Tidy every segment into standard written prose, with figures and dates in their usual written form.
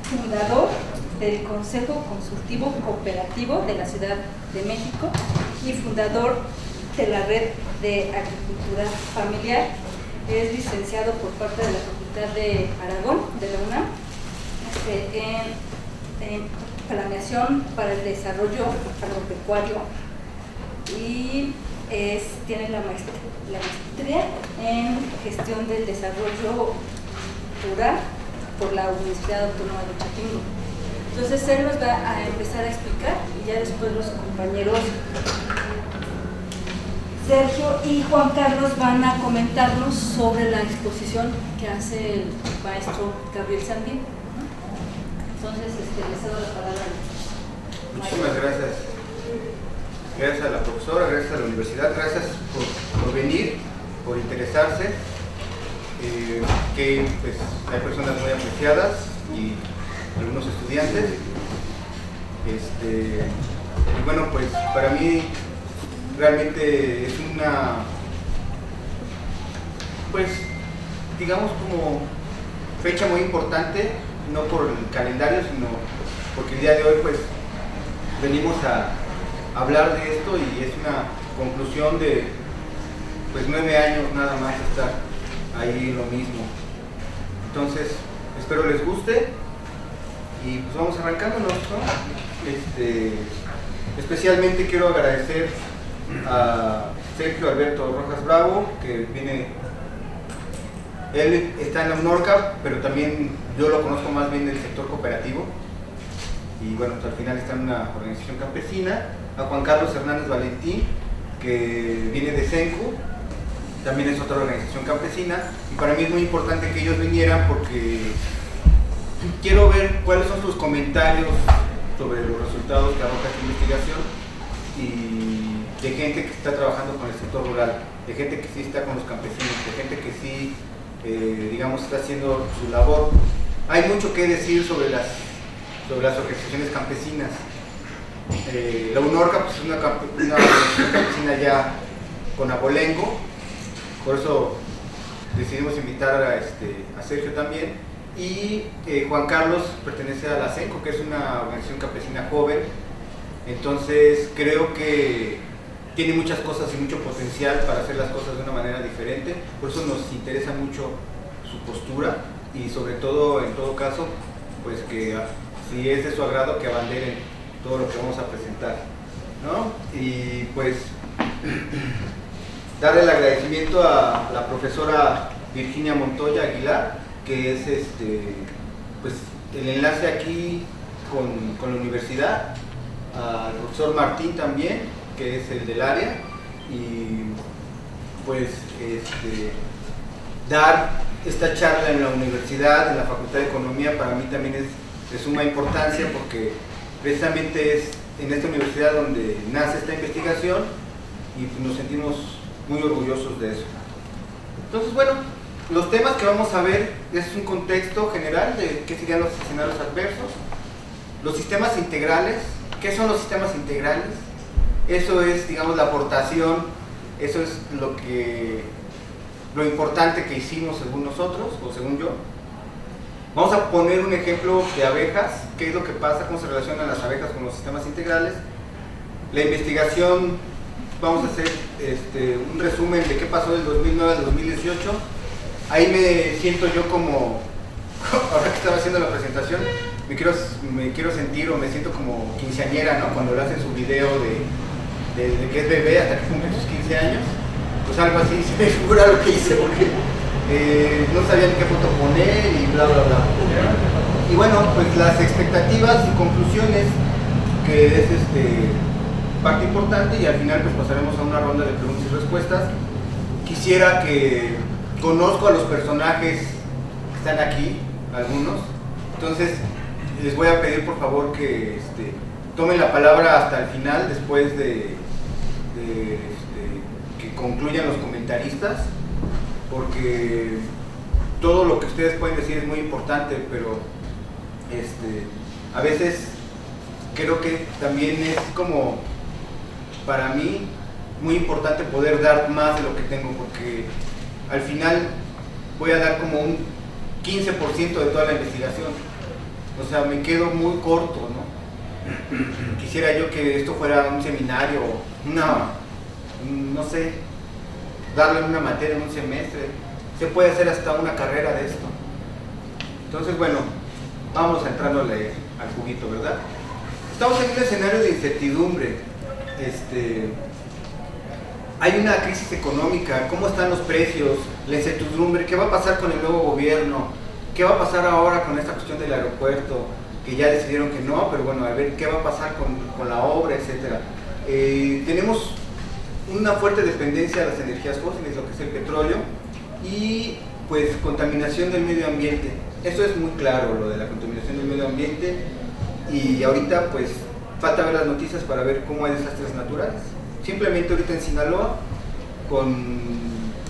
Fundador del Consejo Consultivo Cooperativo de la Ciudad de México y fundador de la Red de Agricultura Familiar. Es licenciado por parte de la Facultad de Aragón, de la UNAM, en Planeación para el Desarrollo Agropecuario, y tiene la maestría en Gestión del Desarrollo Rural por la Universidad Autónoma de Chapingo. Entonces él nos va a empezar a explicar y ya después los compañeros Sergio y Juan Carlos van a comentarnos sobre la exposición que hace el maestro Gabriel Sandín. Entonces les cedo la palabra. Muchísimas gracias. Gracias a la profesora, gracias a la universidad, gracias por venir, por interesarse. Que pues, hay personas muy apreciadas y algunos estudiantes. Y bueno, pues para mí realmente es una, pues digamos como fecha muy importante, no por el calendario, sino porque el día de hoy pues venimos a hablar de esto y es una conclusión de pues 9 años nada más estar ahí lo mismo. Entonces espero les guste y pues vamos arrancándonos, ¿no? Especialmente quiero agradecer a Sergio Alberto Rojas Bravo, que viene, él está en la UNORCA, pero también yo lo conozco más bien del sector cooperativo y bueno, pues al final está en una organización campesina. A Juan Carlos Hernández Valentín, que viene de CENCU, también es otra organización campesina, y para mí es muy importante que ellos vinieran porque quiero ver cuáles son sus comentarios sobre los resultados que arroja esta investigación y de gente que está trabajando con el sector rural, de gente que sí está con los campesinos, de gente que sí, digamos, está haciendo su labor. Hay mucho que decir sobre las organizaciones campesinas. La UNORCA pues, es una organización campesina ya con abolengo, por eso decidimos invitar a Sergio también, y Juan Carlos pertenece a la CENCO, que es una organización campesina joven. Entonces creo que tiene muchas cosas y mucho potencial para hacer las cosas de una manera diferente, por eso nos interesa mucho su postura y sobre todo, en todo caso, pues que si es de su agrado, que abanderen todo lo que vamos a presentar, ¿no? Y pues darle el agradecimiento a la profesora Virginia Montoya Aguilar, que es pues el enlace aquí con la universidad, al profesor Martín también, que es el del área, y pues dar esta charla en la universidad, en la Facultad de Economía, para mí también es de suma importancia porque precisamente es en esta universidad donde nace esta investigación y pues nos sentimos muy orgullosos de eso. Entonces, bueno, los temas que vamos a ver es un contexto general de qué serían los escenarios adversos, los sistemas integrales. ¿Qué son los sistemas integrales? Eso es, digamos, la aportación, eso es lo importante que hicimos según nosotros, o según yo. Vamos a poner un ejemplo de abejas, qué es lo que pasa, cómo se relacionan las abejas con los sistemas integrales. La investigación, vamos a hacer un resumen de qué pasó del 2009 al 2018. Ahí me siento yo como, ahora que estaba haciendo la presentación, me quiero sentir o me siento como quinceañera, ¿no? Cuando le hacen su video de que es bebé hasta que cumple sus 15 años, pues algo así, se me figura lo que hice porque no sabía ni qué foto poner y bla bla bla. Y bueno, pues las expectativas y conclusiones, que es parte importante, y al final pues pasaremos a una ronda de preguntas y respuestas. Quisiera que conozco a los personajes que están aquí, algunos, entonces les voy a pedir por favor que tomen la palabra hasta el final, después de que concluyan los comentaristas, porque todo lo que ustedes pueden decir es muy importante, pero a veces creo que también es como para mí muy importante poder dar más de lo que tengo, porque al final voy a dar como un 15% de toda la investigación, o sea, me quedo muy corto, ¿no? Quisiera yo que esto fuera un seminario, no sé, darle una materia en un semestre, se puede hacer hasta una carrera de esto. Entonces, bueno, vamos a entrándole al juguito, ¿verdad? Estamos en un escenario de incertidumbre. Hay una crisis económica, cómo están los precios, la incertidumbre, qué va a pasar con el nuevo gobierno, qué va a pasar ahora con esta cuestión del aeropuerto, que ya decidieron que no, pero bueno, a ver qué va a pasar con la obra, etcétera. Tenemos una fuerte dependencia de las energías fósiles, lo que es el petróleo, y pues contaminación del medio ambiente. Esto es muy claro, lo de la contaminación del medio ambiente, y ahorita pues falta ver las noticias para ver cómo hay desastres naturales. Simplemente ahorita en Sinaloa, con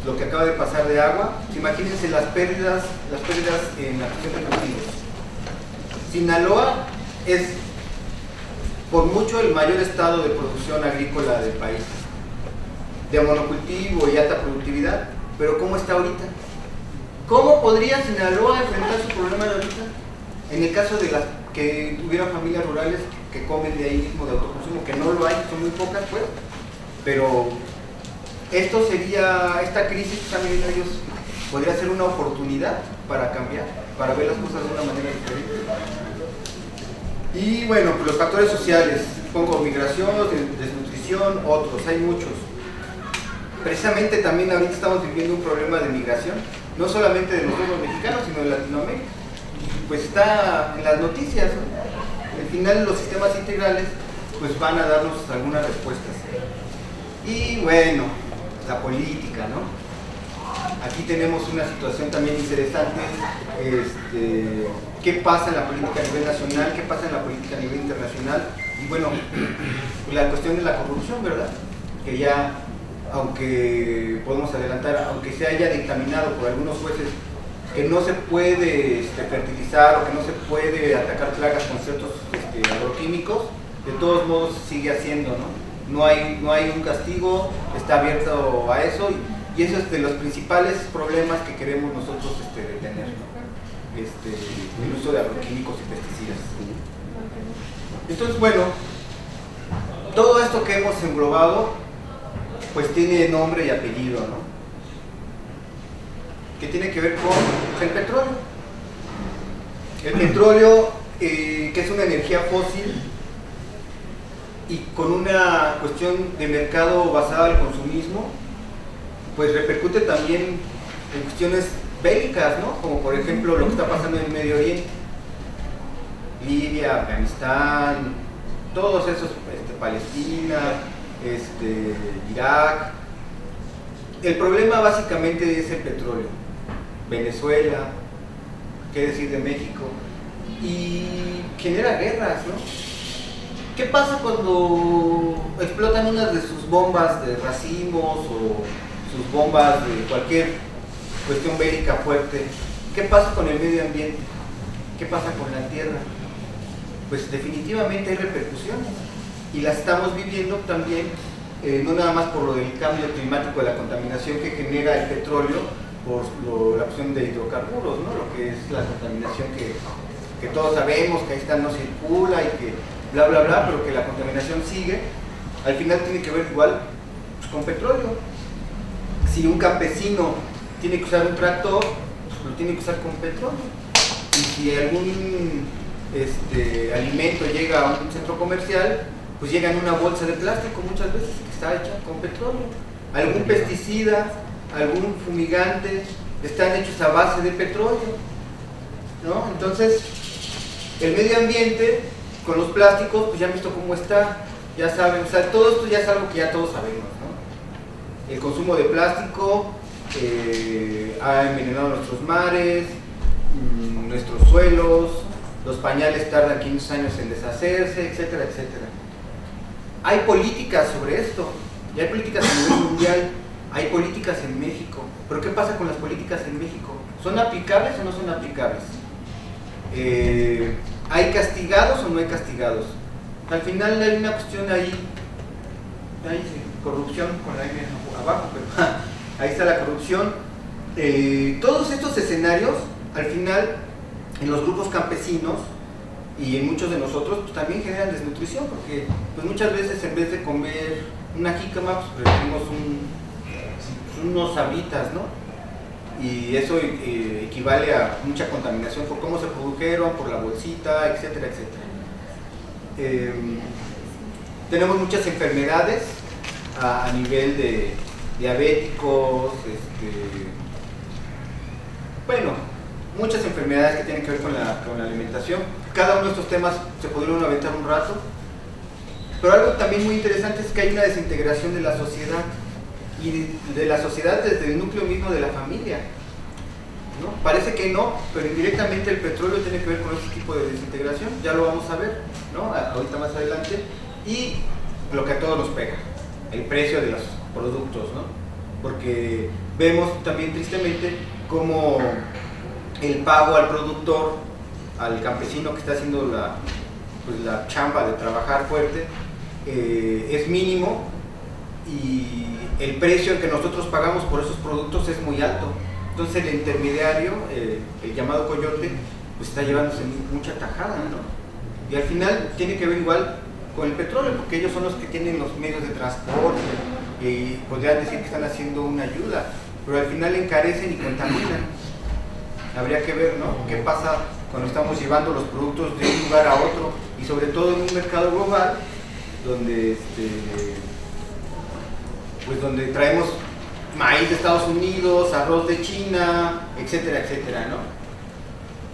lo que acaba de pasar de agua, imagínense las pérdidas en la cuestión de cultivos. Sinaloa es por mucho el mayor estado de producción agrícola del país, de monocultivo y alta productividad, pero ¿cómo está ahorita? ¿Cómo podría Sinaloa enfrentar su problema de ahorita? En el caso de las que tuvieran familias rurales que comen de ahí mismo de autoconsumo, que no lo hay, son muy pocas pues, pero esta crisis también ellos podría ser una oportunidad para cambiar, para ver las cosas de una manera diferente. Y bueno, pues los factores sociales, pongo migración, desnutrición, otros, hay muchos. Precisamente también ahorita estamos viviendo un problema de migración, no solamente de nosotros los mexicanos, sino de Latinoamérica. Pues está en las noticias, ¿no? Al final los sistemas integrales pues van a darnos algunas respuestas. Y bueno, la política, ¿no? Aquí tenemos una situación también interesante, qué pasa en la política a nivel nacional, qué pasa en la política a nivel internacional, y bueno, la cuestión de la corrupción, ¿verdad? Que ya, aunque podemos adelantar, aunque se haya dictaminado por algunos jueces que no se puede fertilizar o que no se puede atacar plagas con ciertos agroquímicos, de todos modos sigue haciendo, ¿no? No hay un castigo, está abierto a eso, y eso es de los principales problemas que queremos nosotros detener, ¿no? El uso de agroquímicos y pesticidas. Entonces, bueno, todo esto que hemos englobado pues tiene nombre y apellido, ¿no? Que tiene que ver con el petróleo. El petróleo, que es una energía fósil y con una cuestión de mercado basada al consumismo, pues repercute también en cuestiones bélicas, ¿no? Como por ejemplo lo que está pasando en el Medio Oriente, Libia, Afganistán, todos esos, Palestina, Irak. El problema básicamente es el petróleo. Venezuela, qué decir de México, y genera guerras, ¿no? ¿Qué pasa cuando explotan unas de sus bombas de racimos o sus bombas de cualquier cuestión bélica fuerte? ¿Qué pasa con el medio ambiente? ¿Qué pasa con la tierra? Pues definitivamente hay repercusiones, y las estamos viviendo también, no nada más por lo del cambio climático, de la contaminación que genera el petróleo, por la opción de hidrocarburos, ¿no? Lo que es la contaminación que todos sabemos que ahí está, no circula y que bla bla bla, pero que la contaminación sigue. Al final tiene que ver igual pues, con petróleo. Si un campesino tiene que usar un tractor, pues lo tiene que usar con petróleo. Y si algún alimento llega a un centro comercial, pues llega en una bolsa de plástico muchas veces que está hecha con petróleo. Algún pesticida, algún fumigante, están hechos a base de petróleo, ¿no? Entonces, el medio ambiente con los plásticos, pues ya han visto cómo está, ya saben, o sea, todo esto ya es algo que ya todos sabemos, ¿no? El consumo de plástico ha envenenado nuestros mares, nuestros suelos, los pañales tardan 500 años en deshacerse, etcétera, etcétera. Hay políticas sobre esto, y hay políticas a nivel mundial. Hay políticas en México, pero ¿qué pasa con las políticas en México? ¿Son aplicables o no son aplicables? ¿Hay castigados o no hay castigados? Al final hay una cuestión ahí ahí sí, corrupción con la M abajo, pero ahí está la corrupción. Todos estos escenarios, al final, en los grupos campesinos y en muchos de nosotros, pues, también generan desnutrición, porque pues, muchas veces en vez de comer una jícama, pues preferimos unos habitas, ¿no? Y eso equivale a mucha contaminación por cómo se produjeron, por la bolsita, etcétera, etcétera. Tenemos muchas enfermedades a nivel de diabéticos, bueno, muchas enfermedades que tienen que ver con la alimentación. Cada uno de estos temas se podría uno aventar un rato, pero algo también muy interesante es que hay una desintegración de la sociedad, y de la sociedad desde el núcleo mismo de la familia, ¿no? Parece que no, pero indirectamente el petróleo tiene que ver con este tipo de desintegración, ya lo vamos a ver, ¿no? Ahorita más adelante, y lo que a todos nos pega, el precio de los productos, ¿no? Porque vemos también tristemente cómo el pago al productor, al campesino que está haciendo la chamba de trabajar fuerte, es mínimo, y el precio que nosotros pagamos por esos productos es muy alto. Entonces el intermediario, el llamado coyote, pues está llevándose mucha tajada, ¿no? Y al final tiene que ver igual con el petróleo, porque ellos son los que tienen los medios de transporte y podrían decir que están haciendo una ayuda, pero al final encarecen y contaminan. Habría que ver, ¿no? ¿Qué pasa cuando estamos llevando los productos de un lugar a otro, y sobre todo en un mercado global donde pues donde traemos maíz de Estados Unidos, arroz de China, etcétera, etcétera, ¿no?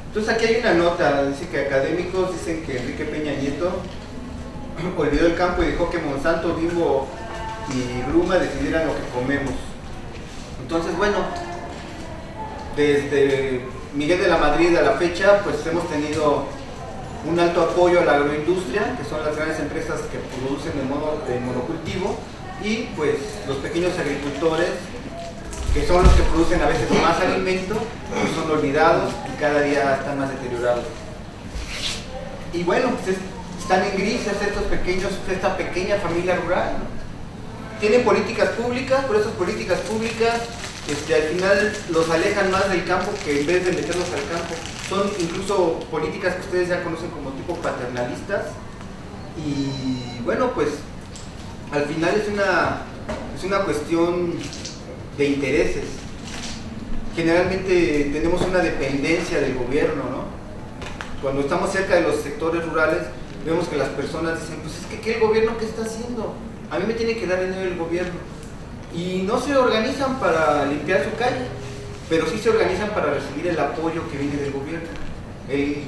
Entonces aquí hay una nota, dice que académicos dicen que Enrique Peña Nieto olvidó el campo y dejó que Monsanto, Bimbo y Gruma decidieran lo que comemos. Entonces, bueno, desde Miguel de la Madrid a la fecha, pues hemos tenido un alto apoyo a la agroindustria, que son las grandes empresas que producen de monocultivo, y pues los pequeños agricultores, que son los que producen a veces más alimento, pues son olvidados y cada día están más deteriorados. Y bueno, pues están en grises esta pequeña familia rural, ¿no? Tienen políticas públicas, pero esas políticas públicas al final los alejan más del campo que en vez de meterlos al campo. Son incluso políticas que ustedes ya conocen como tipo paternalistas, y bueno, pues al final es una cuestión de intereses. Generalmente tenemos una dependencia del gobierno, ¿no? Cuando estamos cerca de los sectores rurales, vemos que las personas dicen, pues es que ¿qué el gobierno qué está haciendo? A mí me tiene que dar dinero el gobierno. Y no se organizan para limpiar su calle, pero sí se organizan para recibir el apoyo que viene del gobierno.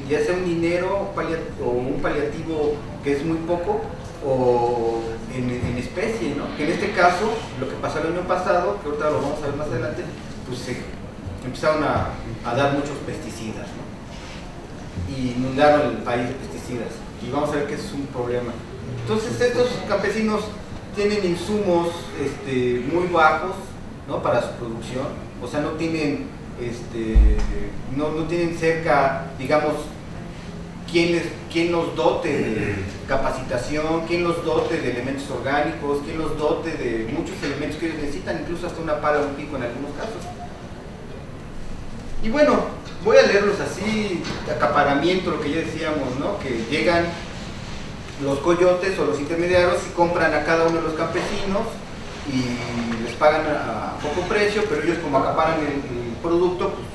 Ya sea un dinero o un paliativo que es muy poco, o en especie, ¿no? Que en este caso, lo que pasó el año pasado, que ahorita lo vamos a ver más adelante, pues se empezaron a dar muchos pesticidas, ¿no? Y inundaron el país de pesticidas, y vamos a ver que eso es un problema. Entonces estos campesinos tienen insumos muy bajos, ¿no? Para su producción, o sea, no tienen no tienen cerca, digamos, quién los dote de capacitación, quién los dote de elementos orgánicos, quién los dote de muchos elementos que ellos necesitan, incluso hasta una pala o un pico en algunos casos. Y bueno, voy a leerlos así, acaparamiento, lo que ya decíamos, ¿no? Que llegan los coyotes o los intermediarios y compran a cada uno de los campesinos y les pagan a poco precio, pero ellos, como acaparan el producto, pues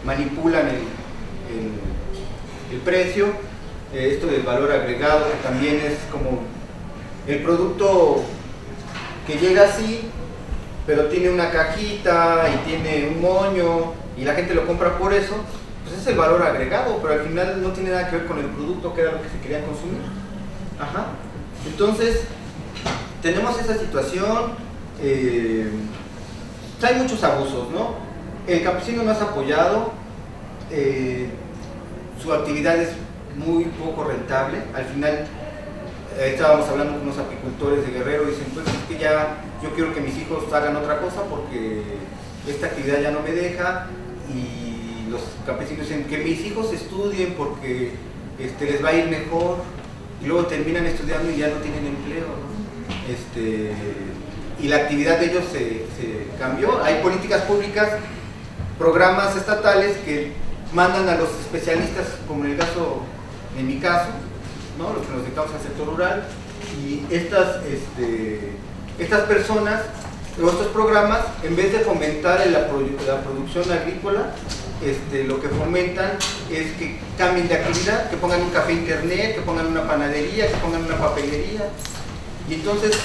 manipulan el precio. Esto del valor agregado, que también es como el producto que llega así, pero tiene una cajita y tiene un moño y la gente lo compra por eso, pues es el valor agregado, pero al final no tiene nada que ver con el producto, que era lo que se quería consumir. Ajá. Entonces tenemos esa situación. Hay muchos abusos, ¿no? El campesino no es apoyado, su actividad es muy poco rentable. Al final estábamos hablando con unos apicultores de Guerrero y dicen, pues es que ya yo quiero que mis hijos hagan otra cosa porque esta actividad ya no me deja, y los campesinos dicen que mis hijos estudien porque les va a ir mejor, y luego terminan estudiando y ya no tienen empleo, ¿no? y la actividad de ellos se cambió. Hay políticas públicas, programas estatales que mandan a los especialistas, como en mi caso, ¿no? Los que nos dedicamos al sector rural, y estas personas, estos programas, en vez de fomentar la producción agrícola, lo que fomentan es que cambien de actividad, que pongan un café internet, que pongan una panadería, que pongan una papelería. Y entonces,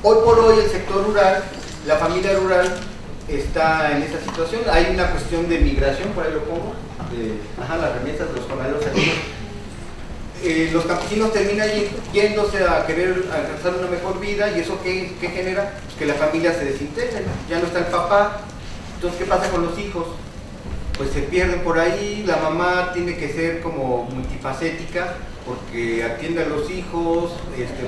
hoy por hoy el sector rural, la familia rural está en esa situación. Hay una cuestión de migración, por ahí lo pongo, las remesas de los jornaleros agrícolas. Los campesinos terminan yéndose a querer alcanzar una mejor vida, y eso ¿qué genera? Pues que la familia se desintegra, ya no está el papá. Entonces, ¿qué pasa con los hijos? Pues se pierden por ahí. La mamá tiene que ser como multifacética, porque atiende a los hijos,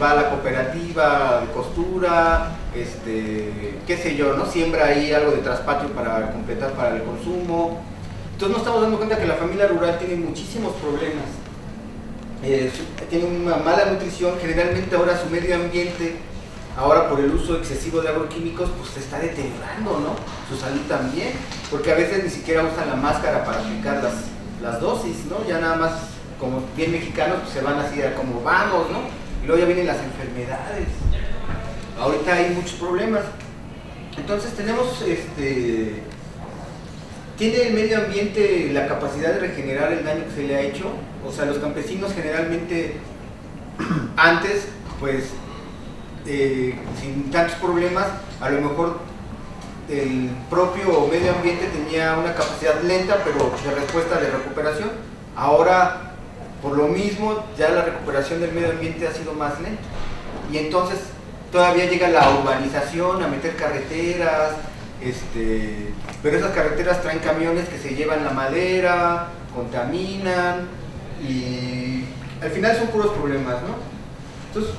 va a la cooperativa de costura, qué sé yo, ¿no? Siembra ahí algo de traspatio para completar para el consumo. Entonces nos estamos dando cuenta que la familia rural tiene muchísimos problemas. Tiene una mala nutrición, generalmente ahora su medio ambiente, ahora por el uso excesivo de agroquímicos, pues se está deteriorando, ¿no? Su salud también, porque a veces ni siquiera usan la máscara para aplicar las dosis, ¿no? Ya nada más, como bien mexicanos, pues se van así a como vamos, ¿no? Y luego ya vienen las enfermedades. Ahorita hay muchos problemas. Entonces tenemos, ¿tiene el medio ambiente la capacidad de regenerar el daño que se le ha hecho? O sea, los campesinos generalmente, antes, pues, sin tantos problemas, a lo mejor el propio medio ambiente tenía una capacidad lenta, pero de respuesta de recuperación. Ahora, por lo mismo, ya la recuperación del medio ambiente ha sido más lenta. Y entonces todavía llega la urbanización a meter carreteras, pero esas carreteras traen camiones que se llevan la madera, contaminan, y al final son puros problemas, ¿no? Entonces,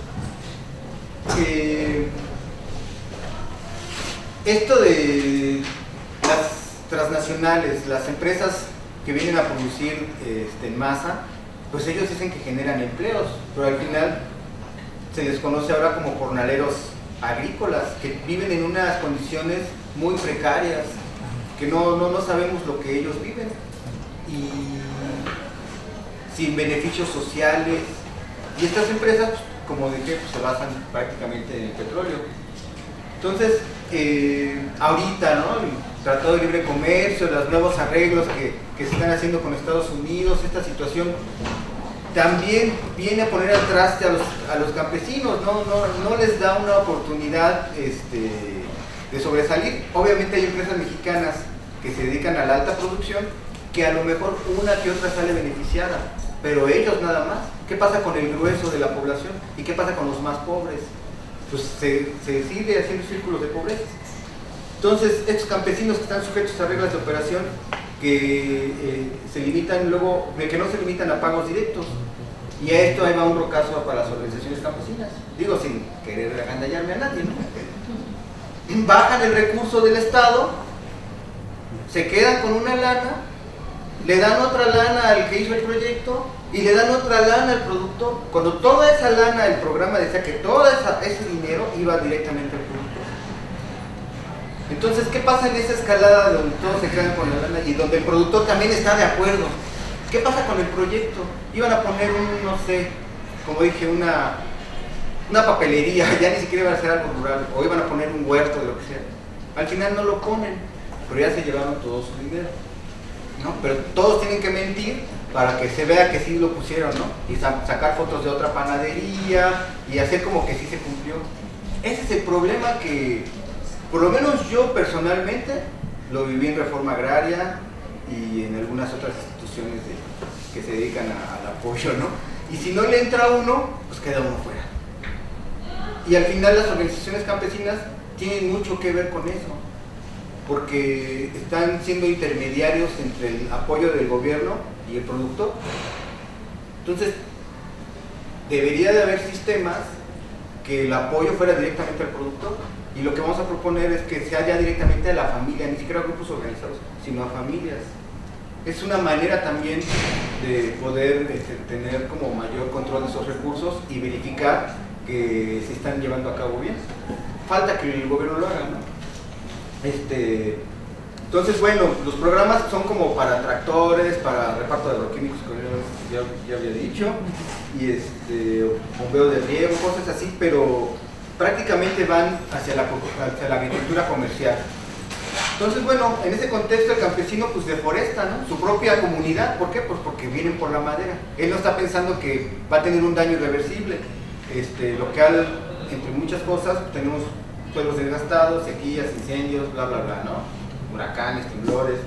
esto de las transnacionales, las empresas que vienen a producir en masa, pues ellos dicen que generan empleos, pero al final se les conoce ahora como jornaleros agrícolas, que viven en unas condiciones muy precarias, que no sabemos lo que ellos viven, y sin beneficios sociales. Y estas empresas, como dije, pues, se basan prácticamente en el petróleo. Entonces, ahorita, ¿no? El Tratado de Libre Comercio, los nuevos arreglos que se están haciendo con Estados Unidos, esta situación también viene a poner al traste a los campesinos, no les da una oportunidad de sobresalir. Obviamente hay empresas mexicanas que se dedican a la alta producción, que a lo mejor una que otra sale beneficiada, pero ellos nada más. ¿Qué pasa con el grueso de la población? ¿Y qué pasa con los más pobres? Pues se sigue haciendo círculos de pobreza. Entonces, estos campesinos que están sujetos a reglas de operación que se limitan luego, que no se limitan a pagos directos. Y a esto ahí va un rocazo para las organizaciones campesinas. Digo, sin querer agandallarme a nadie, ¿no? Bajan el recurso del Estado, se quedan con una lana, le dan otra lana al que hizo el proyecto y le dan otra lana al productor. Cuando toda esa lana, el programa decía que todo ese dinero iba directamente al productor. Entonces, ¿qué pasa en esa escalada donde todos se quedan con la lana y donde el productor también está de acuerdo? ¿Qué pasa con el proyecto? Iban a poner no sé, como dije, una papelería, ya ni siquiera iban a hacer algo rural, o iban a poner un huerto, de lo que sea. Al final no lo ponen, pero ya se llevaron todo su dinero, ¿no? Pero todos tienen que mentir para que se vea que sí lo pusieron, ¿no? Y sacar fotos de otra panadería y hacer como que sí se cumplió. Ese es el problema que, por lo menos yo personalmente, lo viví en Reforma Agraria y en algunas otras instituciones que se dedican al apoyo, ¿no? Y si no le entra uno, pues queda uno fuera. Y al final las organizaciones campesinas tienen mucho que ver con eso, porque están siendo intermediarios entre el apoyo del gobierno y el productor. Entonces, debería de haber sistemas que el apoyo fuera directamente al productor, y lo que vamos a proponer es que sea ya directamente a la familia, ni siquiera a grupos organizados, sino a familias. Es una manera también de poder tener como mayor control de esos recursos y verificar que se están llevando a cabo bien. Falta que el gobierno lo haga, ¿no? Entonces, bueno, los programas son como para tractores, para reparto de agroquímicos, como ya había dicho, y bombeo de riego, cosas así, pero prácticamente van hacia la agricultura comercial. Entonces, bueno, en ese contexto el campesino pues deforesta, ¿no?, su propia comunidad. ¿Por qué? Pues porque vienen por la madera. Él no está pensando que va a tener un daño irreversible. Local, entre muchas cosas, pues, tenemos suelos desgastados, sequías, incendios, bla, bla, bla, ¿no? Huracanes, temblores.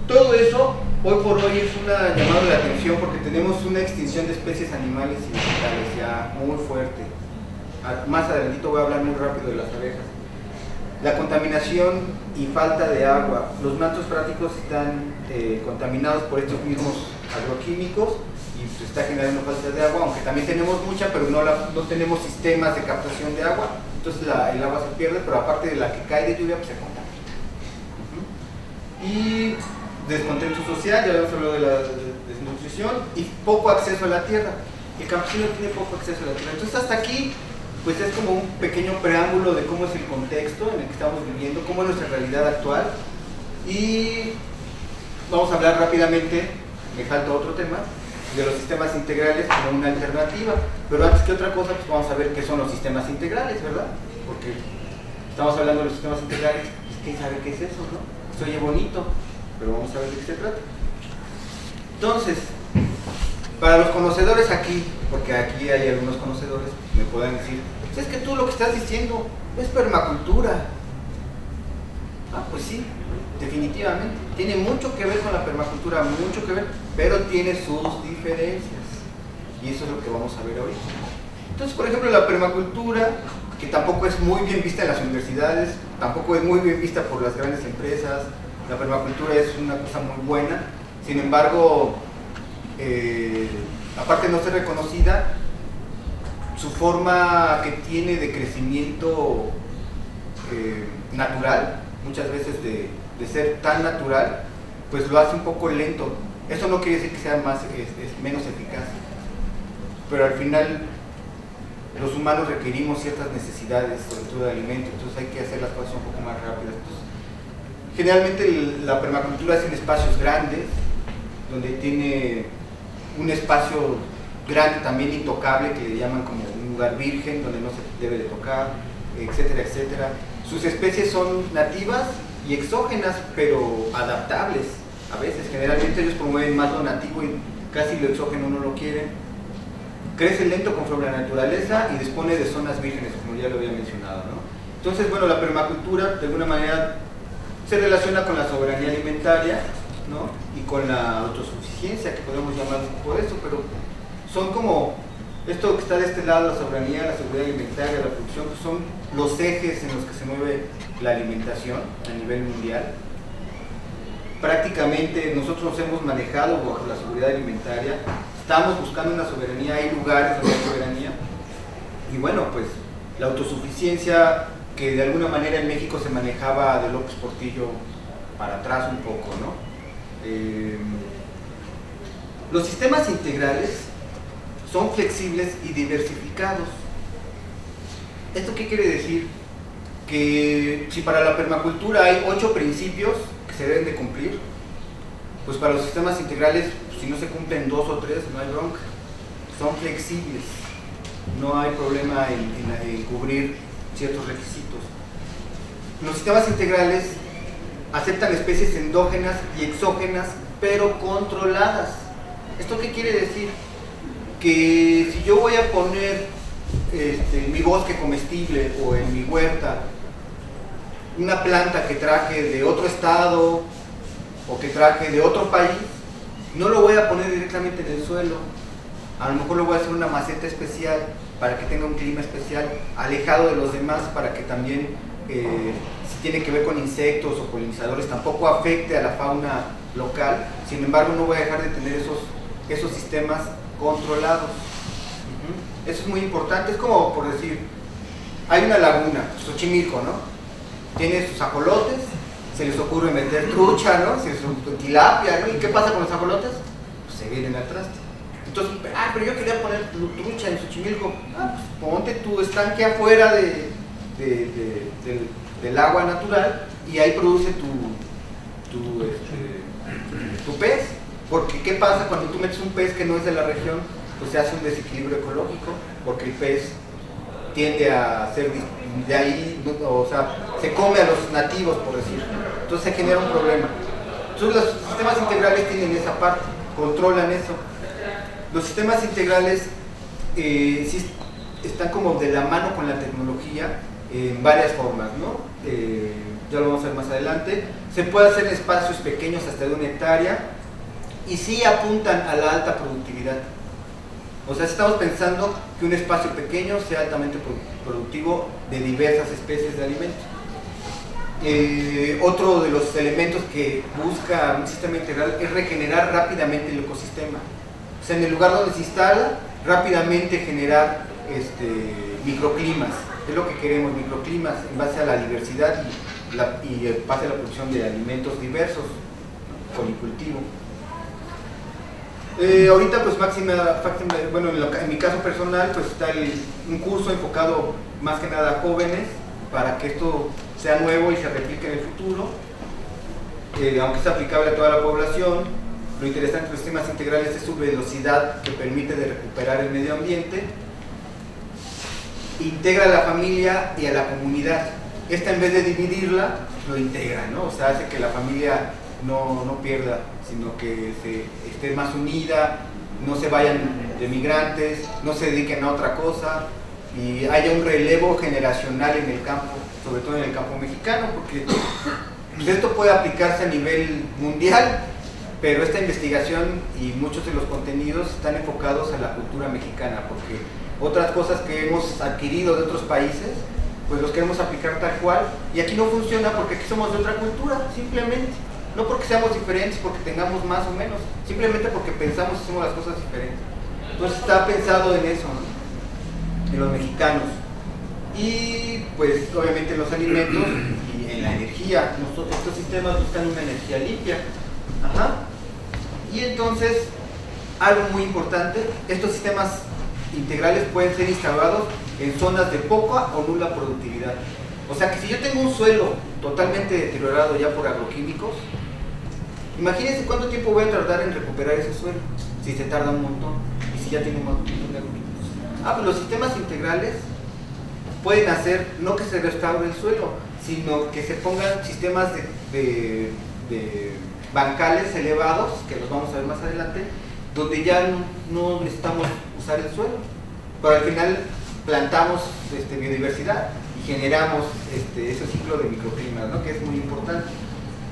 Todo eso, hoy por hoy, es una llamada de atención porque tenemos una extinción de especies animales y vegetales ya muy fuerte. Más adelantito voy a hablar muy rápido de las abejas. La contaminación y falta de agua. Los mantos freáticos están contaminados por estos mismos agroquímicos y se está generando falta de agua, aunque también tenemos mucha, pero no tenemos sistemas de captación de agua, entonces el agua se pierde, pero aparte de la que cae de lluvia, pues se contamina. Y descontento social, ya habíamos hablado de la desnutrición, y poco acceso a la tierra. El campesino tiene poco acceso a la tierra. Entonces hasta aquí pues es como un pequeño preámbulo de cómo es el contexto en el que estamos viviendo, cómo es nuestra realidad actual. Y vamos a hablar rápidamente, me falta otro tema, de los sistemas integrales como una alternativa. Pero antes que otra cosa, pues vamos a ver qué son los sistemas integrales, ¿verdad? Porque estamos hablando de los sistemas integrales, pues ¿quién sabe qué es eso, no? Se oye bonito, pero vamos a ver de qué se trata. Entonces, para los conocedores aquí, porque aquí hay algunos conocedores, me pueden decir, pues es que tú lo que estás diciendo es permacultura. Ah, pues sí, definitivamente. Tiene mucho que ver con la permacultura, mucho que ver, pero tiene sus diferencias. Y eso es lo que vamos a ver hoy. Entonces, por ejemplo, la permacultura, que tampoco es muy bien vista en las universidades, tampoco es muy bien vista por las grandes empresas. La permacultura es una cosa muy buena, sin embargo, aparte de no ser reconocida, su forma que tiene de crecimiento natural, muchas veces de ser tan natural, pues lo hace un poco lento. Eso no quiere decir que sea es menos eficaz, pero al final los humanos requerimos ciertas necesidades, sobre todo de alimentos, entonces hay que hacer las cosas un poco más rápidas. Entonces, generalmente la permacultura es en espacios grandes, donde tiene un espacio grande también intocable, que le llaman como un lugar virgen, donde no se debe de tocar, etcétera, etcétera. Sus especies son nativas y exógenas, pero adaptables. A veces, generalmente ellos promueven más lo nativo y casi lo exógeno no lo quieren. Crece lento conforme a la naturaleza y dispone de zonas vírgenes, como ya lo había mencionado, ¿no? Entonces, bueno, la permacultura de alguna manera se relaciona con la soberanía alimentaria, ¿no?, y con la autosuficiencia, que podemos llamar un poco eso, pero son como esto que está de este lado, la soberanía, la seguridad alimentaria, la producción, que son los ejes en los que se mueve la alimentación a nivel mundial. Prácticamente nosotros nos hemos manejado bajo la seguridad alimentaria, estamos buscando una soberanía, hay lugares donde hay soberanía, y bueno, pues la autosuficiencia, que de alguna manera en México se manejaba de López Portillo para atrás un poco, ¿no? Los sistemas integrales son flexibles y diversificados. ¿Esto qué quiere decir? Que si para la permacultura hay 8 principios que se deben de cumplir, pues para los sistemas integrales, si no se cumplen 2 o 3, no hay bronca. Son flexibles, no hay problema en cubrir ciertos requisitos. Los sistemas integrales aceptan especies endógenas y exógenas, pero controladas. ¿Esto qué quiere decir? Que si yo voy a poner en mi bosque comestible o en mi huerta una planta que traje de otro estado o que traje de otro país, no lo voy a poner directamente en el suelo. A lo mejor lo voy a hacer una maceta especial para que tenga un clima especial, alejado de los demás, para que también, si tiene que ver con insectos o polinizadores, tampoco afecte a la fauna local. Sin embargo, no voy a dejar de tener esos sistemas controlados. Eso es muy importante. Es como, por decir, hay una laguna, Xochimilco, ¿no? Tiene sus ajolotes, se les ocurre meter trucha, ¿no? Tilapia, ¿no? ¿Y qué pasa con los ajolotes? Pues se vienen al traste. Entonces, pero yo quería poner trucha en Xochimilco. Pues ponte tu estanque afuera del agua natural y ahí produce tu pez. Porque ¿qué pasa cuando tú metes un pez que no es de la región? Pues se hace un desequilibrio ecológico, porque el pez tiende a ser de ahí, o sea, se come a los nativos, por decirlo. Entonces se genera un problema. Entonces los sistemas integrales tienen esa parte, controlan eso. Los sistemas integrales sí están como de la mano con la tecnología en varias formas, ¿no? Ya lo vamos a ver más adelante. Se puede hacer en espacios pequeños hasta de 1 hectárea y sí apuntan a la alta productividad. O sea, estamos pensando que un espacio pequeño sea altamente productivo de diversas especies de alimentos. Otro de los elementos que busca un sistema integral es regenerar rápidamente el ecosistema. O sea, en el lugar donde se instala, rápidamente generar microclimas. Es lo que queremos, microclimas en base a la diversidad y en base a la producción de alimentos diversos, policultivo. Ahorita pues bueno, en mi caso personal pues está un curso enfocado más que nada a jóvenes para que esto sea nuevo y se replique en el futuro, aunque es aplicable a toda la población. Lo interesante de los sistemas integrales es su velocidad que permite de recuperar el medio ambiente, integra a la familia y a la comunidad. Esta en vez de dividirla, lo integra, ¿no? O sea, hace que la familia no pierda, sino que esté más unida, no se vayan de migrantes, no se dediquen a otra cosa y haya un relevo generacional en el campo, sobre todo en el campo mexicano, porque pues, esto puede aplicarse a nivel mundial, pero esta investigación y muchos de los contenidos están enfocados a la cultura mexicana, porque otras cosas que hemos adquirido de otros países, pues los queremos aplicar tal cual, y aquí no funciona porque aquí somos de otra cultura, simplemente. No porque seamos diferentes, porque tengamos más o menos, simplemente porque pensamos y hacemos las cosas diferentes. Entonces está pensado en eso, ¿no? En los mexicanos. Y pues obviamente en los alimentos y en la energía. Estos sistemas buscan una energía limpia. Ajá. Y entonces, algo muy importante, estos sistemas integrales pueden ser instalados en zonas de poca o nula productividad. O sea que si yo tengo un suelo totalmente deteriorado ya por agroquímicos, imagínense cuánto tiempo voy a tardar en recuperar ese suelo, si se tarda un montón, y si ya tiene un montón de agroquímicos. Pues los sistemas integrales pueden hacer, no que se restaure el suelo, sino que se pongan sistemas de bancales elevados, que los vamos a ver más adelante, donde ya no necesitamos usar el suelo, pero al final plantamos biodiversidad y generamos ese ciclo de microclimas, ¿no? Que es muy importante.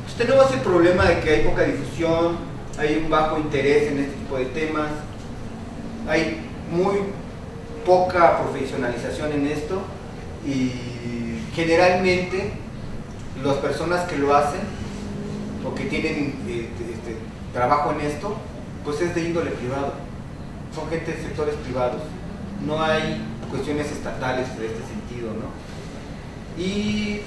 Pues tenemos el problema de que hay poca difusión, hay un bajo interés en este tipo de temas, hay muy poca profesionalización en esto y generalmente las personas que lo hacen o que tienen trabajo en esto, pues es de índole privado, son gente de sectores privados, no hay cuestiones estatales de este sentido, ¿no? Y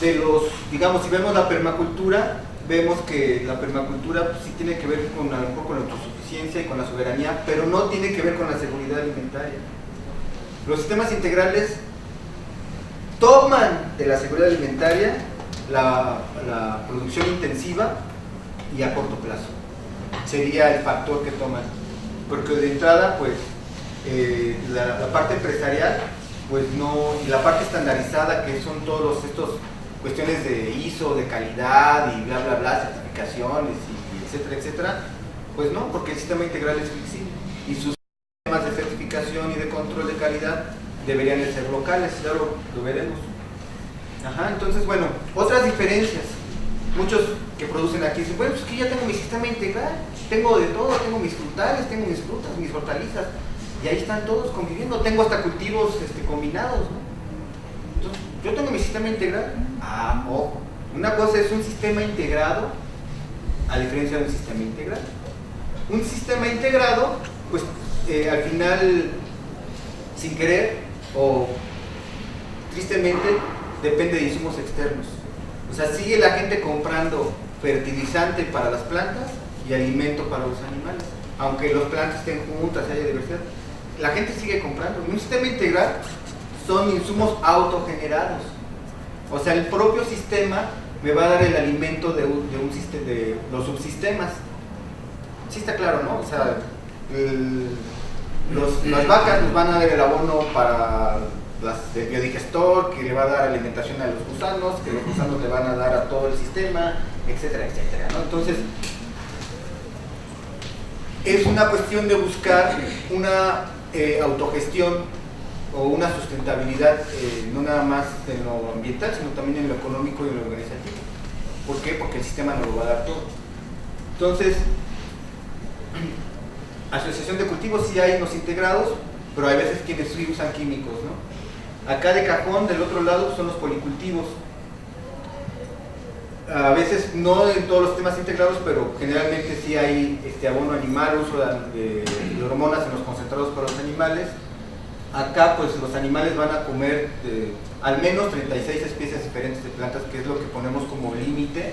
de los, digamos, si vemos la permacultura, vemos que la permacultura pues, sí tiene que ver con, a lo mejor con la autosuficiencia y con la soberanía, pero no tiene que ver con la seguridad alimentaria. Los sistemas integrales toman de la seguridad alimentaria la producción intensiva y a corto plazo. Sería el factor que toman. Porque de entrada, pues, la parte empresarial, pues no, y la parte estandarizada, que son todos estos cuestiones de ISO, de calidad y bla, bla, bla, certificaciones, y etcétera, etcétera, pues no, porque el sistema integral es flexible y sus sistemas de certificación y de control de calidad deberían de ser locales, ya lo veremos. Ajá, entonces, bueno, otras diferencias. Muchos que producen aquí dicen, bueno, pues que ya tengo mi sistema integral, tengo de todo, tengo mis frutales, tengo mis frutas, mis hortalizas, y ahí están todos conviviendo, tengo hasta cultivos combinados, ¿no? Entonces, yo tengo mi sistema integral. Ojo, una cosa es un sistema integrado, a diferencia de un sistema integral. Un sistema integrado, pues al final, sin querer o tristemente, depende de insumos externos. O sea, sigue la gente comprando fertilizante para las plantas y alimento para los animales, aunque las plantas estén juntas y haya diversidad. la gente sigue comprando. En un sistema integral son insumos autogenerados. O sea, el propio sistema me va a dar el alimento de los subsistemas. Sí está claro, ¿no? O sea, las vacas nos van a dar el abono para el biodigestor, que le va a dar alimentación a los gusanos, que los gusanos le van a dar a todo el sistema, etcétera, etcétera, ¿no? Entonces, es una cuestión de buscar una autogestión o una sustentabilidad, no nada más en lo ambiental, sino también en lo económico y en lo organizativo. ¿Por qué? Porque el sistema nos lo va a dar todo. Entonces, asociación de cultivos sí hay los integrados, pero hay veces quienes sí usan químicos, ¿no? Acá de cajón, del otro lado, son los policultivos. A veces no en todos los sistemas integrados, pero generalmente sí hay abono animal, uso de hormonas en los concentrados para los animales. Acá pues los animales van a comer al menos 36 especies diferentes de plantas, que es lo que ponemos como límite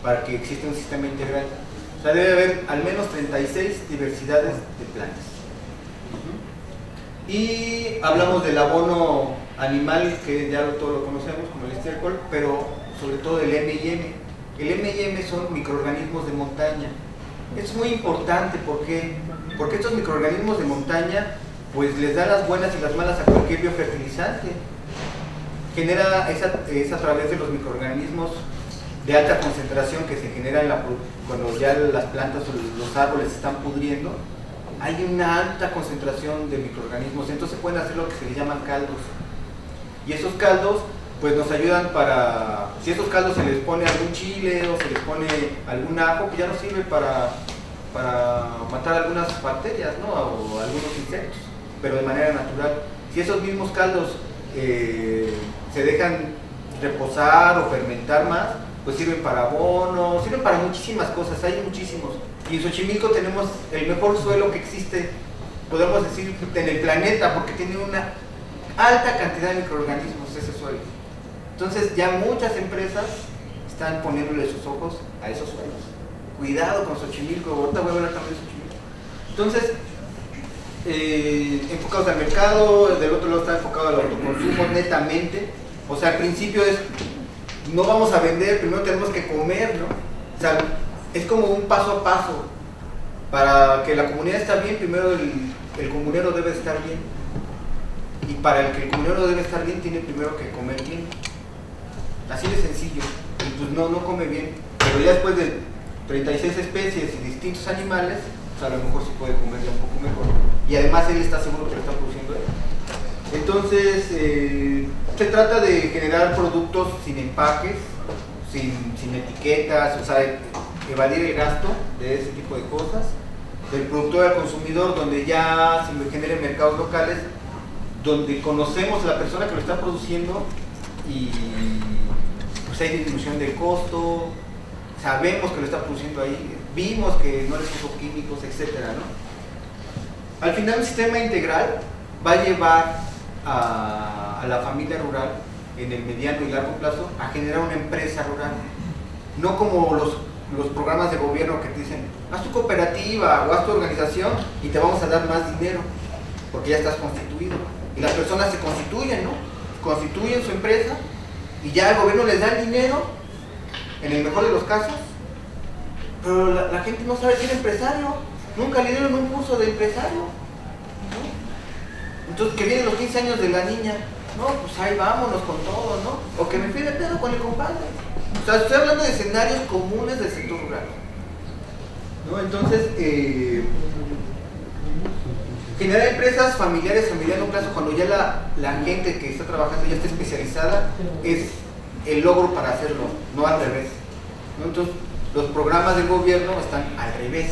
para que exista un sistema integral. O sea, debe haber al menos 36 diversidades de plantas. Y hablamos del abono animal, que ya todos lo conocemos como el estiércol, pero sobre todo el M&M. El M&M son microorganismos de montaña. Es muy importante porque estos microorganismos de montaña pues les da las buenas y las malas a cualquier biofertilizante. Es a través de los microorganismos de alta concentración que se generan cuando ya las plantas o los árboles se están pudriendo. Hay una alta concentración de microorganismos, entonces pueden hacer lo que se les llaman caldos. Y esos caldos pues nos ayudan si a esos caldos se les pone algún chile o se les pone algún ajo, pues ya nos sirve para matar algunas bacterias, ¿no? O algunos insectos, pero de manera natural. Si esos mismos caldos se dejan reposar o fermentar más, pues sirven para abono, sirven para muchísimas cosas, hay muchísimos. Y en Xochimilco tenemos el mejor suelo que existe, podemos decir, en el planeta, porque tiene una alta cantidad de microorganismos ese suelo. Entonces ya muchas empresas están poniéndole sus ojos a esos suelos. Cuidado con Xochimilco, ahorita voy a hablar también de Xochimilco. Entonces, enfocados al mercado, del otro lado está enfocado al autoconsumo netamente. O sea, al principio no vamos a vender, primero tenemos que comer, ¿no? O sea, es como un paso a paso. Para que la comunidad esté bien, primero el comunero debe estar bien. Y para el que el comunero debe estar bien, tiene primero que comer bien. Así de sencillo. Y pues no come bien. Pero ya después de 36 especies y distintos animales, pues a lo mejor sí puede comer ya un poco mejor. Y además él está seguro que lo está produciendo él. Entonces, se trata de generar productos sin empaques, sin etiquetas, o sea, evadir el gasto de ese tipo de cosas. Del productor al consumidor, donde ya se generen mercados locales, donde conocemos a la persona que lo está produciendo y pues hay disminución del costo, sabemos que lo está produciendo ahí, vimos que no les puso químicos, etcétera, ¿no? Al final, un sistema integral va a llevar a la familia rural en el mediano y largo plazo a generar una empresa rural, no como los programas de gobierno que te dicen haz tu cooperativa o haz tu organización y te vamos a dar más dinero porque ya estás constituido, y las personas se constituyen, ¿no? Constituyen su empresa y ya el gobierno les da el dinero en el mejor de los casos, pero la gente no sabe ser empresario, nunca le dieron un curso de empresario, ¿no? Entonces que vienen los 15 años de la niña, no, pues ahí vámonos con todo, ¿no? O que me fui de pedo con el compadre. O sea, estoy hablando de escenarios comunes del sector rural, ¿no? Entonces, generar empresas familiares a mediano plazo, cuando ya la gente que está trabajando ya está especializada, es el logro para hacerlo, no al revés, ¿no? Entonces, los programas del gobierno están al revés,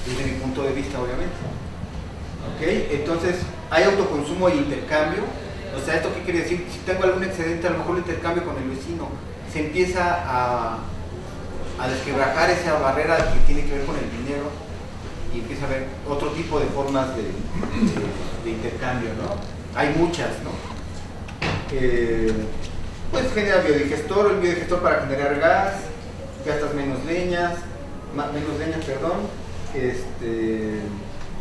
desde mi punto de vista, obviamente. ¿Ok? Entonces, hay autoconsumo y intercambio. O sea, ¿esto qué quiere decir? Si tengo algún excedente, a lo mejor lo intercambio con el vecino. Se empieza a desquebrajar esa barrera que tiene que ver con el dinero y empieza a haber otro tipo de formas de intercambio, ¿no? Hay muchas, ¿no? Pues genera biodigestor, el biodigestor para generar gas, gastas menos leñas,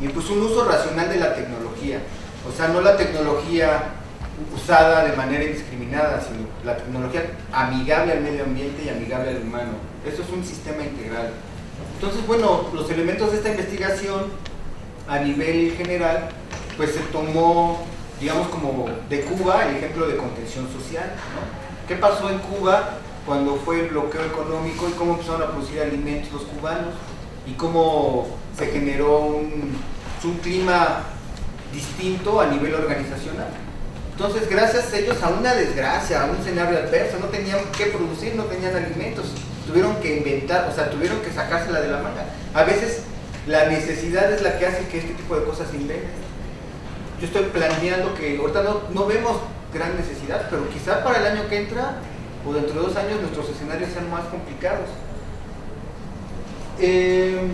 y pues un uso racional de la tecnología, o sea, no la tecnología usada de manera indiscriminada, sino la tecnología amigable al medio ambiente y amigable al humano. Eso es un sistema integral. Entonces, bueno, los elementos de esta investigación a nivel general, pues se tomó, digamos, como de Cuba el ejemplo de contención social, ¿no? ¿Qué pasó en Cuba cuando fue el bloqueo económico y cómo empezaron a producir alimentos los cubanos y cómo se generó un clima distinto a nivel organizacional? Entonces, gracias a ellos, a una desgracia, a un escenario adverso, no tenían que producir, no tenían alimentos, tuvieron que inventar, o sea, tuvieron que sacársela de la manga. A veces la necesidad es la que hace que este tipo de cosas se inventen. Yo estoy planeando que ahorita no vemos gran necesidad, pero quizá para el año que entra o dentro de 2 años nuestros escenarios sean más complicados.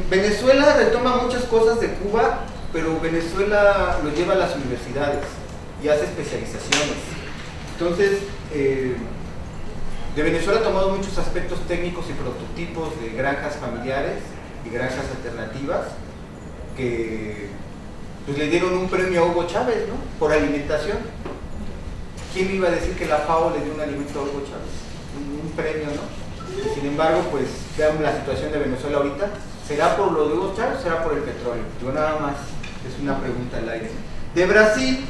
Venezuela retoma muchas cosas de Cuba, pero Venezuela lo lleva a las universidades y hace especializaciones. Entonces, de Venezuela ha tomado muchos aspectos técnicos y prototipos de granjas familiares y granjas alternativas que pues, le dieron un premio a Hugo Chávez, ¿no? Por alimentación. ¿Quién iba a decir que la FAO le dio un alimento a Hugo Chávez? Un premio, ¿no? Y sin embargo, pues vean la situación de Venezuela ahorita. ¿Será por lo de Hugo Chávez o será por el petróleo? Yo nada más, es una pregunta al aire. De Brasil,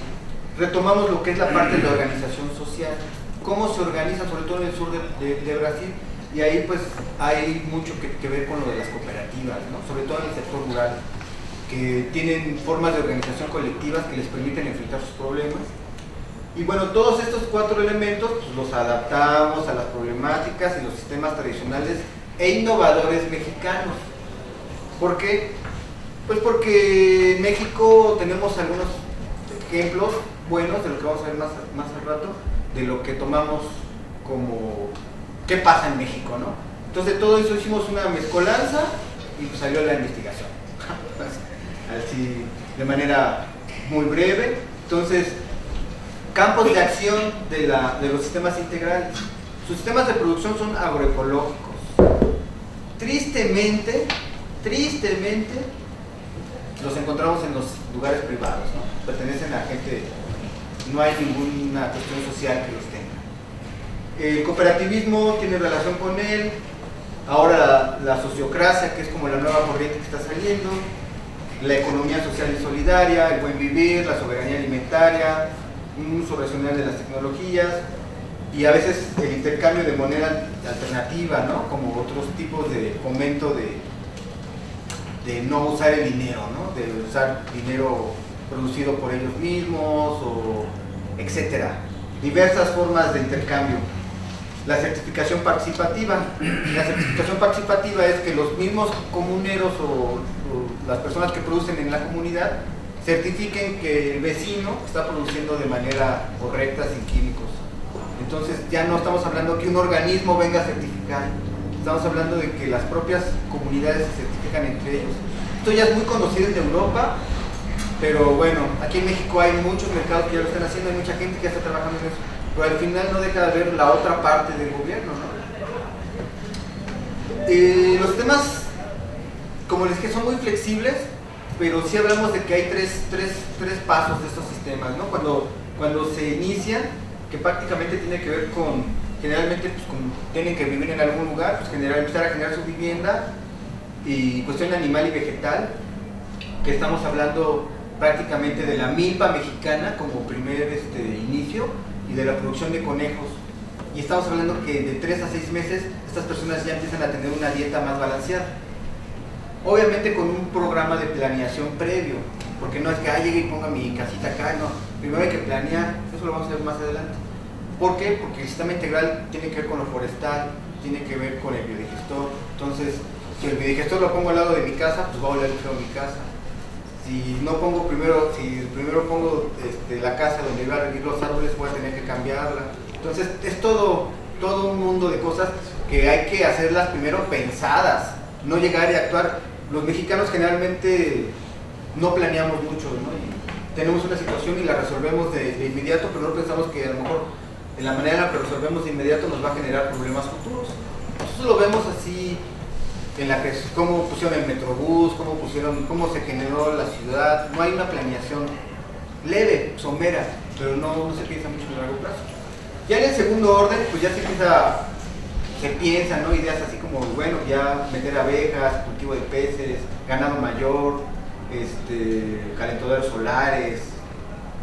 retomamos lo que es la parte de la organización social. Cómo se organiza, sobre todo en el sur de Brasil, y ahí pues hay mucho que ver con lo de las cooperativas, ¿no? Sobre todo en el sector rural, que tienen formas de organización colectivas que les permiten enfrentar sus problemas. Y bueno, todos estos 4 elementos pues, los adaptamos a las problemáticas y los sistemas tradicionales e innovadores mexicanos. ¿Por qué? Pues porque en México tenemos algunos ejemplos buenos de lo que vamos a ver más al rato, de lo que tomamos como qué pasa en México, ¿no? Entonces de todo eso hicimos una mezcolanza y pues salió la investigación. Así de manera muy breve. Entonces, campos de acción de los sistemas integrales. Sus sistemas de producción son agroecológicos. Tristemente, los encontramos en los lugares privados, ¿no? Pertenecen a gente, no hay ninguna cuestión social que los tenga. El cooperativismo tiene relación con él. Ahora la sociocracia, que es como la nueva corriente que está saliendo, la economía social y solidaria, el buen vivir, la soberanía alimentaria, un uso racional de las tecnologías y a veces el intercambio de moneda alternativa, ¿no? Como otros tipos de fomento de no usar el dinero, ¿no? De usar dinero producido por ellos mismos, o etcétera. Diversas formas de intercambio. La certificación participativa. La certificación participativa es que los mismos comuneros o las personas que producen en la comunidad certifiquen que el vecino está produciendo de manera correcta, sin químicos. Entonces ya no estamos hablando que un organismo venga a certificar, estamos hablando de que las propias comunidades se certifican entre ellos. Esto ya es muy conocido en Europa, pero bueno, aquí en México hay muchos mercados que ya lo están haciendo, hay mucha gente que ya está trabajando en eso, pero al final no deja de ver la otra parte del gobierno, ¿no? Los sistemas, como les dije, son muy flexibles, pero sí hablamos de que hay tres pasos de estos sistemas, ¿no? Cuando se inician, que prácticamente tiene que ver con, generalmente pues, tienen que vivir en algún lugar, pues empezar a generar su vivienda, y cuestión animal y vegetal, que estamos hablando prácticamente de la milpa mexicana como primer inicio, y de la producción de conejos, y estamos hablando que de 3 a 6 meses estas personas ya empiezan a tener una dieta más balanceada, obviamente con un programa de planeación previo, porque no es que llegue y ponga mi casita acá, no, primero hay que planear, eso lo vamos a ver más adelante. ¿Por qué? Porque el sistema integral tiene que ver con lo forestal, tiene que ver con el biodigestor. Entonces, si el biodigestor lo pongo al lado de mi casa, pues va a oler feo mi casa. Si primero pongo la casa donde iba a regar los árboles, voy a tener que cambiarla. Entonces, es todo un mundo de cosas que hay que hacerlas primero pensadas, no llegar y actuar. Los mexicanos generalmente no planeamos mucho, ¿no? Y tenemos una situación y la resolvemos de inmediato, pero no pensamos que a lo mejor en la manera en la que resolvemos de inmediato nos va a generar problemas futuros. Nosotros lo vemos así en la que cómo pusieron el metrobús, cómo se generó la ciudad. No hay una planeación leve, somera, pero no se piensa mucho en el largo plazo. Ya en el segundo orden, pues ya se piensa, ¿no? Ideas así como, bueno, ya meter abejas, cultivo de peces, ganado mayor, calentadores solares,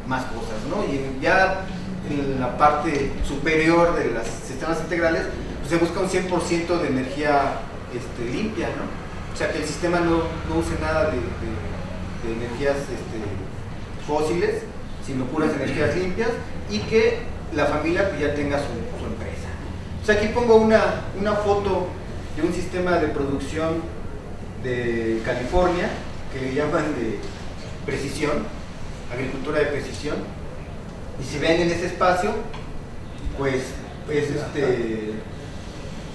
más cosas, ¿no? Y ya en la parte superior de los sistemas integrales, pues se busca un 100% de energía limpia, ¿no? O sea, que el sistema no use nada de energías fósiles, sino puras energías limpias, y que la familia pues, ya tenga su empresa. O sea, aquí pongo una foto de un sistema de producción de California, que le llaman de precisión, agricultura de precisión, y si ven en ese espacio, pues es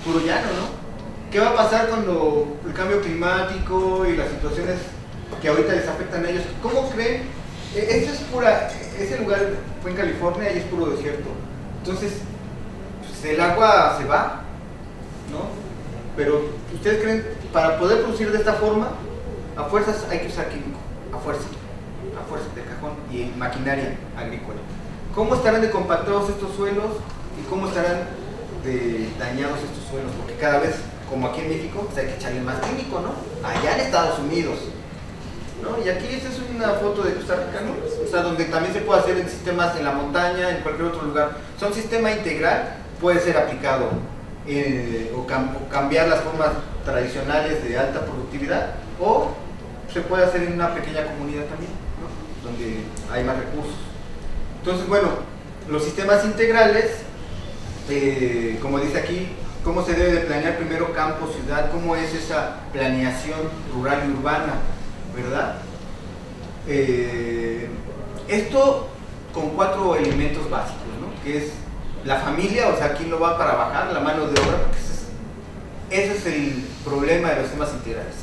puro llano, ¿no? ¿Qué va a pasar cuando el cambio climático y las situaciones que ahorita les afectan a ellos? ¿Cómo creen? Ese lugar fue en California y es puro desierto. Entonces, pues el agua se va, ¿no? Pero, ¿ustedes creen, para poder producir de esta forma, a fuerzas hay que usar químico? A fuerza de cajón, y maquinaria agrícola. ¿Cómo estarán de compactados estos suelos y cómo estarán de dañados estos suelos? Porque cada vez, como aquí en México, pues hay que echarle más químico, ¿no? Allá en Estados Unidos, ¿no? Y aquí esta es una foto de Costa Rica, ¿no? O sea, donde también se puede hacer en sistemas en la montaña, en cualquier otro lugar. O sea, un sistema integral puede ser aplicado o cambiar las formas tradicionales de alta productividad, o se puede hacer en una pequeña comunidad también, ¿no? Donde hay más recursos. Entonces, bueno, los sistemas integrales, como dice aquí, ¿cómo se debe de planear primero campo, ciudad? ¿Cómo es esa planeación rural y urbana? ¿Verdad? Esto con 4 elementos básicos, ¿no? Que es la familia, o sea, quién lo va a trabajar, la mano de obra, porque ese es el problema de los sistemas integrales.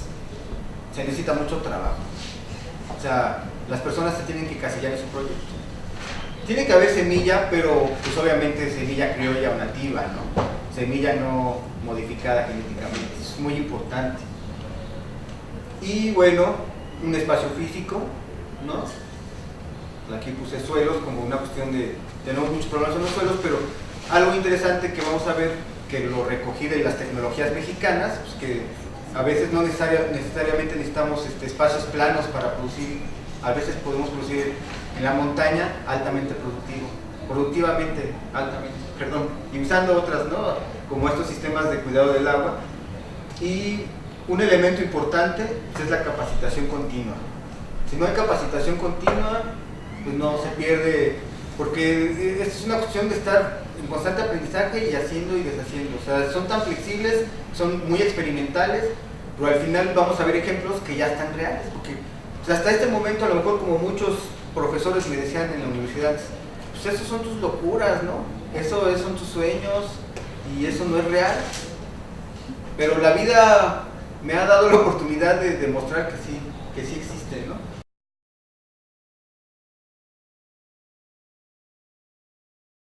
Se necesita mucho trabajo. O sea, las personas se tienen que casillar en su proyecto. Tiene que haber semilla, pero pues obviamente semilla criolla o nativa, ¿no? Semilla no modificada genéticamente. Es muy importante. Y bueno, un espacio físico, ¿no? Aquí puse suelos como una cuestión de... Tenemos muchos problemas en los suelos, pero algo interesante que vamos a ver, que lo recogí de las tecnologías mexicanas, pues que a veces no necesariamente necesitamos espacios planos para producir. A veces podemos producir en la montaña altamente productivamente, y usando otras, ¿no? Como estos sistemas de cuidado del agua. Y un elemento importante es la capacitación continua. Si no hay capacitación continua, pues no se pierde, porque es una cuestión de estar en constante aprendizaje y haciendo y deshaciendo. O sea, son tan flexibles, son muy experimentales, pero al final vamos a ver ejemplos que ya están reales, porque pues hasta este momento, a lo mejor, como muchos profesores me decían en la universidad, pues eso son tus locuras, ¿no? Eso son tus sueños y eso no es real. Pero la vida me ha dado la oportunidad de demostrar que sí existe, ¿no?